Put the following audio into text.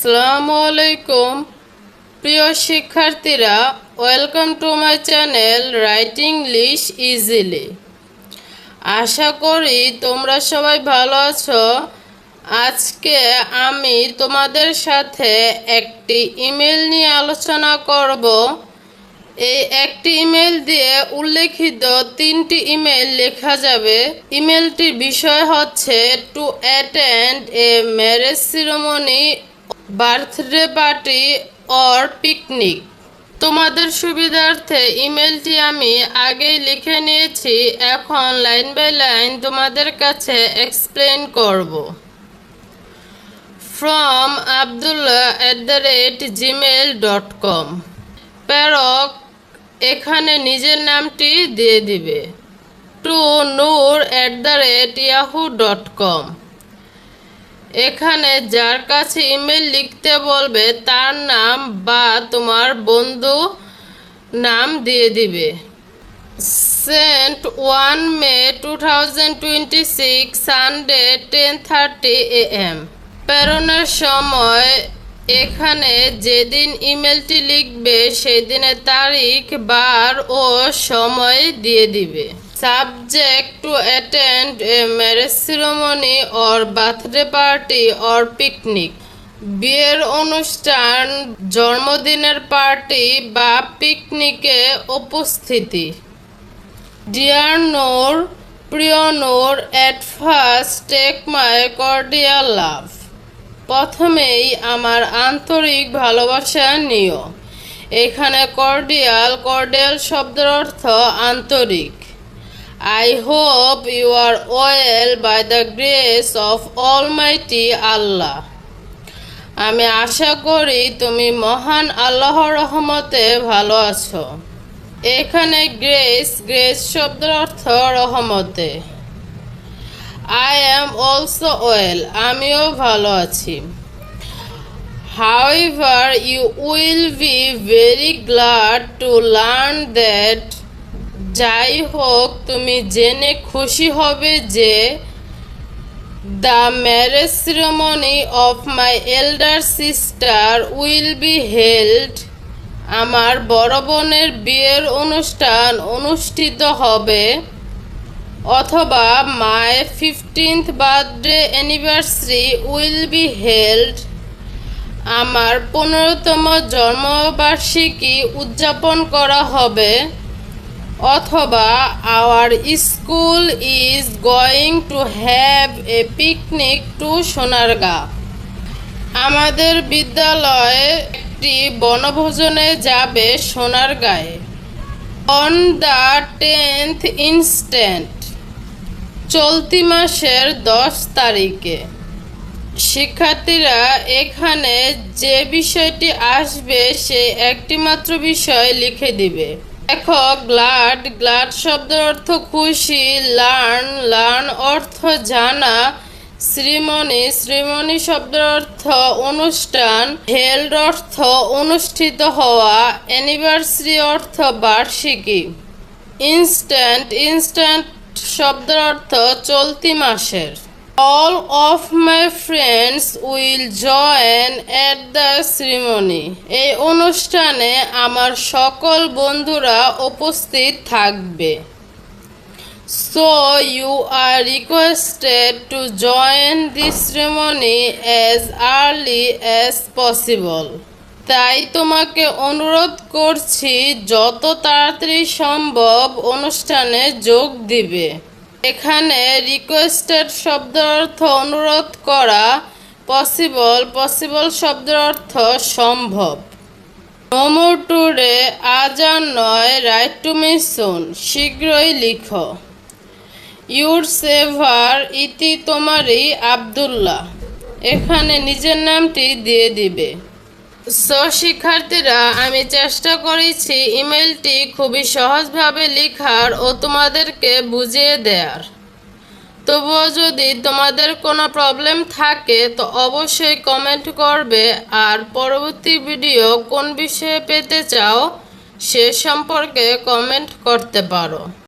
আসসালামু আলাইকুম প্রিয় শিক্ষার্থীরা, welcome to my channel writing English easily. আশা করি তোমরা সবাই ভালো আছো। আজকে আমি তোমাদের সাথে একটি ইমেল নিয়ে আলোচনা করব। এই একটি ইমেল দিয়ে উল্লেখিত 3টি ইমেল লেখা যাবে। ইমেলটির বিষয় হচ্ছে to attend a marriage ceremony, birthday party or picnic. তোমাদের সুবিধার্থে ইমেলটি আমি আগেই লিখে নিয়েছি, এখন লাইন বাই লাইন তোমাদের কাছে এক্সপ্লেন করব। From abdullah@gmail.com। প্রেরক এখানে নিজের নামটি দিয়ে দিবে। Two noor@yahoo.com। এখানে যার কাছে ইমেল লিখতে বলবে তার নাম বা তোমার বন্ধু নাম দিয়ে দিবে। Sent 1 May 2026 Sunday 10:30 AM। প্রেরণের সময় এখানে যেদিন ইমেলটি লিখবে সেই দিনের তারিখ, বার ও সময় দিয়ে দিবে। Subject to attend a marriage ceremony or birthday party or picnic. বিয়ের অনুষ্ঠান, জন্মদিনের পার্টি বা পিকনিকে উপস্থিতি। ডিয়ার নূর, প্রিয় Noor, at first take my cordial love. প্রথমেই আমার আন্তরিক ভালোবাসা নিও। এখানে কর্ডিয়াল শব্দের অর্থ আন্তরিক। I hope you are well by the grace of Almighty Allah। আমি আশা করি তুমি মহান আল্লাহর রহমতে ভালো আছো। এখানে গ্রেস শব্দের অর্থ রহমতে। I am also well, আমিও ভালো আছি। However, you will be very glad to learn that, যাই হোক তুমি জেনে খুশি হবে যে, the marriage ceremony of my elder sister will be held, আমার বড় বোনের বিয়ের অনুষ্ঠান অনুষ্ঠিত হবে, অথবা my 15th birthday anniversary will be held, আমার 15তম জন্মবার্ষিকী উদযাপন করা হবে, অথবা our school is going to have a picnic to Sonargaon, আমাদের বিদ্যালয় একটি বনভোজনে যাবে সোনারগাঁয়ে। অন দ্য 10th ইনস্ট্যান্ট, চলতি মাসের 10 তারিখে। শিক্ষার্থীরা এখানে যে বিষয়টি আসবে সেই একটি মাত্র বিষয় লিখে দিবে। দেখো, গ্লাড শব্দের অর্থ খুশি, লার্ন অর্থ জানা, শ্রীমণি শব্দের অর্থ অনুষ্ঠান, হেল্ড অর্থ অনুষ্ঠিত হওয়া, অ্যানিভার্সারি অর্থ বার্ষিকী, ইনস্ট্যান্ট শব্দের অর্থ চলতি মাসের। All of my friends will join at the ceremony। এই অনুষ্ঠানে আমার সকল বন্ধুরা উপস্থিত থাকবে। So you are requested to join this ceremony as early as possible। তাই তোমাকে অনুরোধ করছি যত তাড়াতাড়ি সম্ভব অনুষ্ঠানে যোগ দিবে। এখানে রিকোয়েস্টেড শব্দের অর্থ অনুরোধ করা, পসিবল শব্দের অর্থ সম্ভব। নো মোর টুডে, আজ আর নয়, রাইট টু মি সুন, শীঘ্রই লিখো। ইউর সেভার, ইতি তোমারই, আব্দুল্লাহ। এখানে নিজের নামটি দিয়ে দিবে। সো শিক্ষার্থীরা, আমি চেষ্টা করেছি ইমেলটি খুবই সহজভাবে লেখার ও তোমাদেরকে বুঝিয়ে দেওয়ার। তবুও যদি তোমাদের কোনো প্রবলেম থাকে তো অবশ্যই কমেন্ট করবে, আর পরবর্তী ভিডিও কোন বিষয়ে পেতে চাও সে সম্পর্কে কমেন্ট করতে পারো।